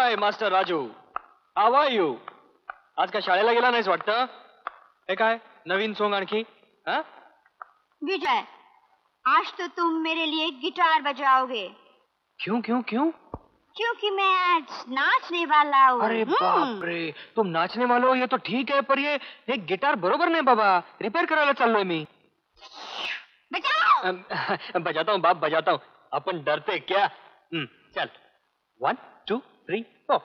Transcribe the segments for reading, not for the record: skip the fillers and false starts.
High master Raju, how are you? आज का शाळेला गेला नाहीस वाटतं? हे काय नवीन सॉन्ग आणखी? हाँ? विजय, आज तो तुम मेरे लिए गिटार बजाओगे। क्यों क्यों क्यों? क्योंकि मैं आज नाचने वाला हूँ। अरे बाप रे, तुम नाचने वाले हो ये तो ठीक है, पर ये गिटार बरोबर नाही बाबा, रिपेअर करायला चाललोय मी. बजाओ. बजाता हूँ बाप, बजाता हूँ. अपन डरते क्या? चल 1 2 3 4.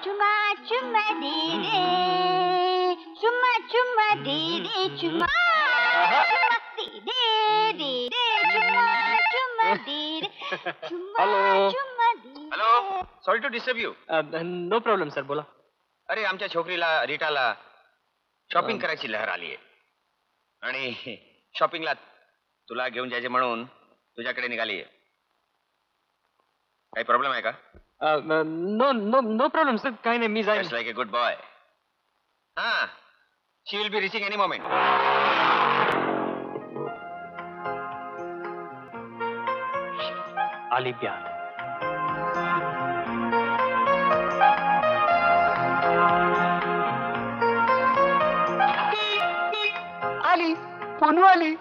चुमा चुमा दे दे, चुमा चुमा दे दे, चुमा दे दे दे, चुमा चुमा दे दे, चुमा चुमा दे. Hello, sorry to disturb you. No problem sir, बोला. अरे आमच्या छोकरीला रीटाला शॉपिंग करायची लहर आली आहे आणि शॉपिंगला तुला घेऊन जायचे म्हणून तुझ्याकडे निघाली आहे. काही प्रॉब्लेम आहे का? No no no problem sir, काही नाही, मी जाईन. Like a good boy. हा, she will be reaching any moment. आली प्यार. आली, पुनू आली.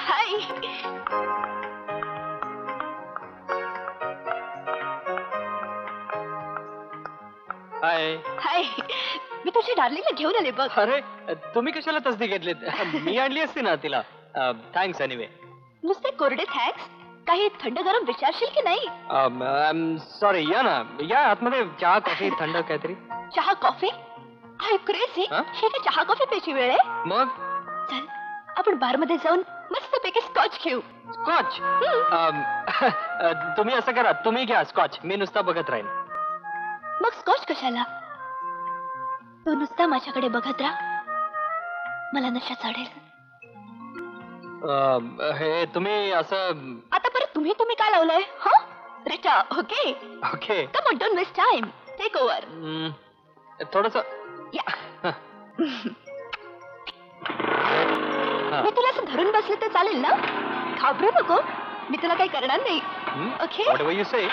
हाय. हाय. हाय, मी तुझी डार्लिंगला घेऊन आले बघ. अरे तुम्ही कशाला तसदी घेतलीत? मी आणली असती ना तिला. Thanks anyway. नुसते कोरडे थँक्स, काही थंड गरम विचारशील की नाही? आय एम सॉरी, या ना, या आतमध्ये. चहा कॉफी थंड काहीतरी. चहा कॉफी? I crazy. हे काय चहा कॉफी प्यायची वेळ आहे? मग चल आपण बार मध्ये जाऊन मस्तपैकी स्कॉच घेऊ. स्कॉच? तुम्ही असं करा, तुम्ही घ्या स्कॉच, मी नुसता बघत राहीन. मग स्कॉच कशाला? तू नुसता माझ्याकडे बघत राहा, मला नशा चढेल. हे तुम्ही असं. आता परत तुम्ही तुम्ही काय लावलंय? हा Rita. Okay okay, come on, don't waste time, take over. थोडस. या. मी तुला असं धरून बसले तर चालेल ना? घाबरू नको, मी तुला काही करणार नाही. Okay, whatever you say.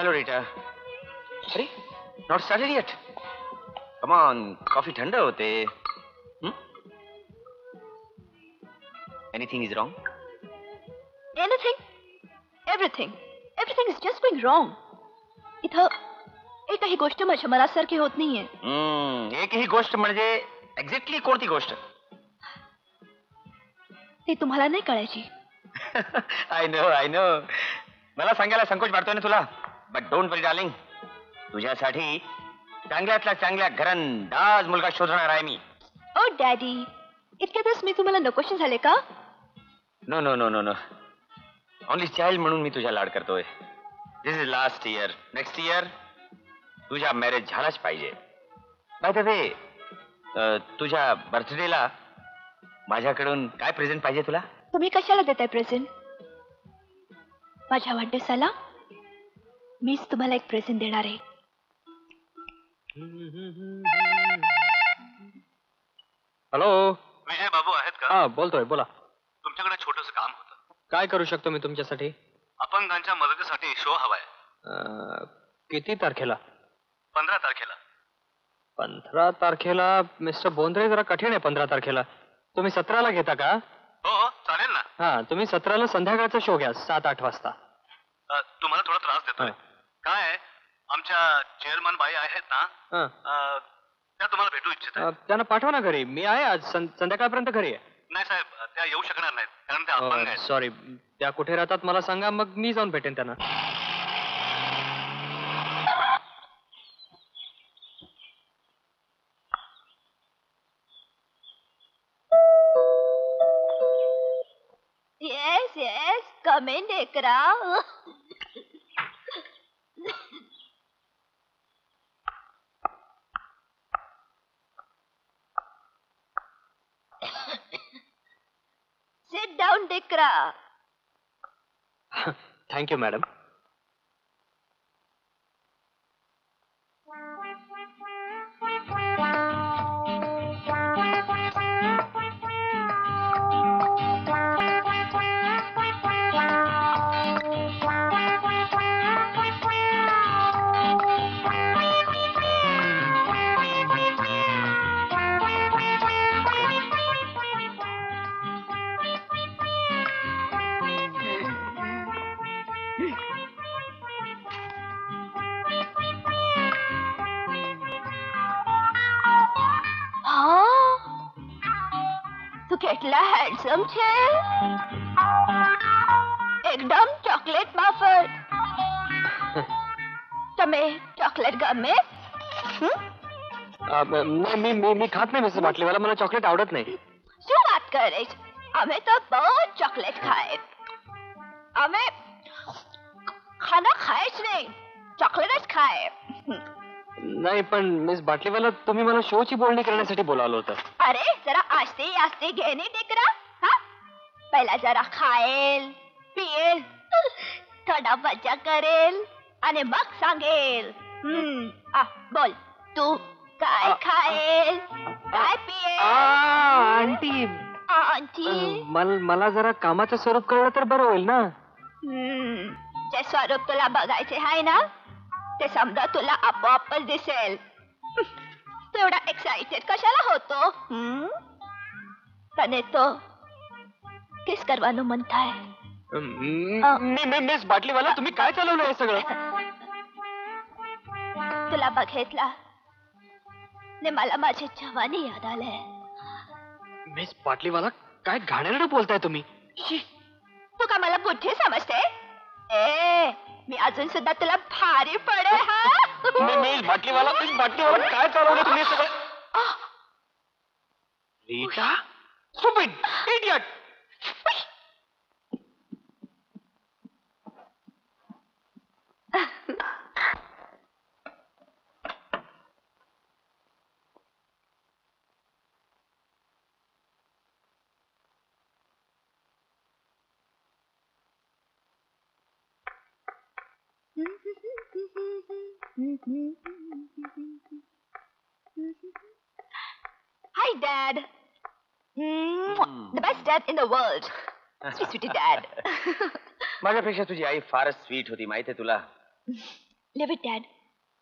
Hello, Rita. अरे, not started yet. Come on, coffee ठंड होते. Anything is wrong? Anything, everything is just going wrong. इथं एकही गोष्ट माझ्या मनासारखी होत नाहीये. एकही गोष्ट म्हणजे एक्झॅक्टली कोणती गोष्ट? ती तुम्हाला नाही कळायची. I know. मला सांगायला संकोच वाटतोय ना तुला, बट डोंट वरी डार्लिंग, तुझ्यासाठी चांगल्यातला चांगल्या घरंदाज मुलगा शोधणार आहे मी. ओ डॅडी, इतक्यातच मी तुम्हाला नकोशी झाले का? No no no no no, only child म्हणून मी तुझ्या लाड करतोय. This is last year, next year तुझ्या मॅरेज झालाच पाहिजे. बाय द वे, तुझ्या बर्थडेला माझ्याकडून काय प्रेझेंट पाहिजे तुला? तुम्ही कशाला देताय प्रेझेंट? माझ्या वाढदिवसाला मीच तुम्हाला एक प्रेझेंट देणार आहे. हॅलो, विजय बाबू आहेत का? हा बोलतोय, बोला. तुमच्याकडे छोटस काम होतं. काय करू शकतो मी तुमच्यासाठी? अपंगांच्या मदतीसाठी शो हवाय. किती तारखेला? 15 तारखेला. 15 तारखेला मिस्टर बोंद्रे, जरा कठीण आहे 15 तारखेला. तुम्ही 17ला घेता का? हो चालेल ना. हा, तुम्ही 17ला संध्याकाळचा शो घ्या, 7-8 वाजता. तुम्हाला थोडा त्रास देतोय. काय आहे, आमच्या चेअरमन बाई आहेत ना, त्या तुम्हाला भेटू इच्छित आहेत. त्यांना पाठवा ना घरी, मी आहे आज संध्याकाळपर्यंत घरी आहे. नाही साहेब, त्या येऊ शकणार नाहीत कारण त्या अपंग आहेत. सॉरी, त्या कुठे राहतात मला सांगा, मग मी जाऊन भेटेन त्यांना. Come in, Dekra. Sit down, Dekra. Thank you madam. તું કેટલા હેન્ડસમ છે એકદમ ચોકલેટ માફર તમે ચોકલેટ ગમે मी खात नाही मिसेस बाटलीवाला. मला चॉकलेट आवडत नाही. શું વાત કરે છે અમે તો બહુ ચોકલેટ ખાય અમે ખાના ખાય જ નહીં ચોકલેટ જ ખાય नाही पण मिस बाटलीवाला तुम्ही मला शोची बोलणी करण्यासाठी बोलावलं होतं. अरे जरा आस्ते आस्ते घे नी दिकरा हा पहिला जरा खाएल पिएल थोडा मजा करेल आणि मग सांगेल बोल तू काय खाएल काय पिएल. आंटी आंटी मला जरा कामाचं स्वरूप कळलं तर बरं होईल ना. जे स्वरूप तुला बघायचे आहे ना ते समजा तुला आपोआपच दिसेल. तू एवढा एक्साइटेड कशाला होतो तने तो किस करવાનું મન થાય. मिस बाटलीवाला तुम्ही काय चालवलं हे सगळं. तुला बघितला ने मला माझी जवानी याद आले. मिस बाटलीवाला काय घाणेरडं बोलताय तुम्ही. तू का मला बुद्धी समजते. ए मी अजून सुद्धा तुला भारी पडे. हा मिस बाटलीवाला काय चालवलं तुम्ही सगळं. Rita stupid idiot. Hi, Dad. The best dad in the world. Sweetie dad. माझ्यापेक्षा तुझी आई फारच स्वीट होती, माहिती आहे तुला. Leave it, Dad.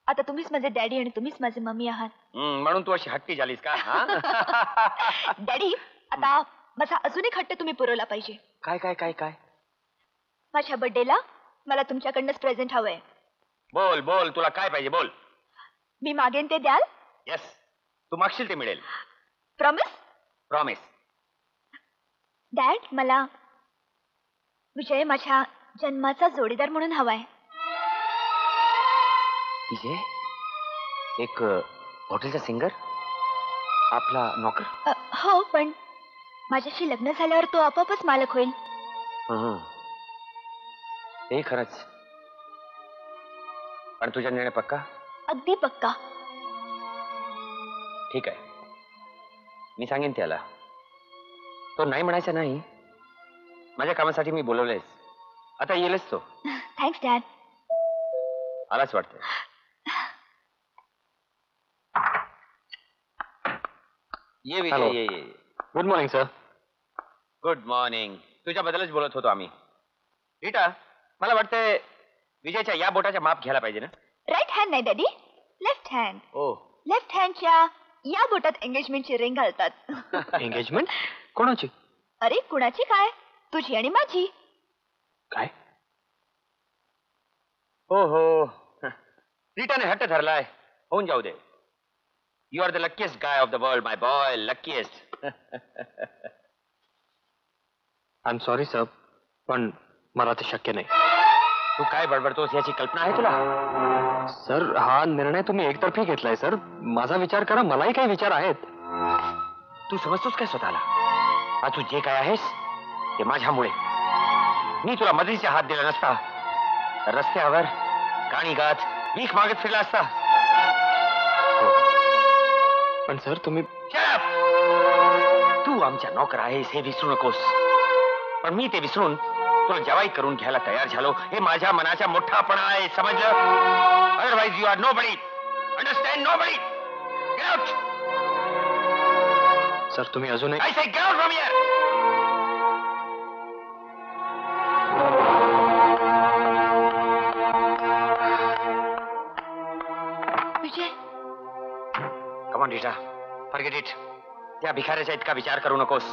आता तुम्हीच माझे डॅडी आणि तुम्हीच माझी मम्मी आहात. म्हणून तू अशी हट्टी झालीस का. डॅडी आता माझा अजून एक हट्ट तुम्ही पुरवला पाहिजे. काय काय काय काय. माझ्या बर्थडेला मला तुमच्याकडनंच प्रेझेंट हवंय. बोल बोल तुला काय पाहिजे बोल. मी मागेन ते द्याल. येस तू मागशील ते मिळेल. प्रॉमिस. प्रॉमिस. डॅड मला विजय माझ्या जन्माचा जोडीदार म्हणून हवाय. विजय एक हॉटेलचा सिंगर आपला नोकर. हो पण माझ्याशी लग्न झाल्यावर तो आपोआपच मालक होईल. हे खरंच. पण तुझा निर्णय पक्का. अगदी पक्का. ठीक आहे मी सांगेन त्याला. तो नाही म्हणायचा नाही. माझ्या कामासाठी मी बोलवलंयस. आता येईलच तो. Thanks dad. आलाच वाटतं. ये विजय ये ये. Good morning sir. Good morning. तुझ्याबद्दलच बोलत होतो आम्ही. रीटा मला वाटतंय विजयच्या या बोटाच्या माप घ्यायला पाहिजे ना. राईट हँड नाही डॅडी लेफ्ट हँड. ओ लेफ्ट हँडच्या या बोटात एंगेजमेंटची रिंग घालतात. एंगेजमेंट कोणाची. अरे कुणाची काय तुझी आणि माझी. काय. हो हो रीटाने हट्ट धरलाय. होऊन जाऊ दे. You are the luckiest guy of the world my boy. Luckiest. I am sorry sir पण मला ते शक्य नाही. तू काय बडबडतोस याची कल्पना आहे तुला. सर हा निर्णय तुम्ही एकतर्फी घेतलाय सर. माझा विचार करा. मलाही काही विचार आहेत. तू समजतोस काय स्वतःला. आज तू जे काय आहेस ते माझ्यामुळे. मी तुला मदतीचा हात दिला नसता तर रस्त्यावर गाणी गात भीक मागत फिरला असता. पण सर तुम्ही Shut up! तू आमच्या नोकर आहेस हे विसरू नकोस. पण मी ते विसरून तुला जवाई करून घ्यायला तयार झालो हे माझ्या मनाचा मोठापणा आहे, समजलं? Otherwise you are nobody. Understand? Nobody. Get out. Sir तुम्ही अजूनही I say get out from here. Vijay come on Rita, forget it. त्या भिकाऱ्याचा इतका विचार करू नकोस.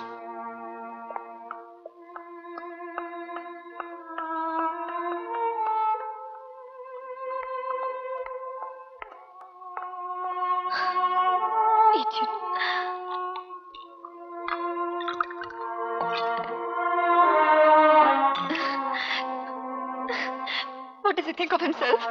Idiot. What does he think of himself?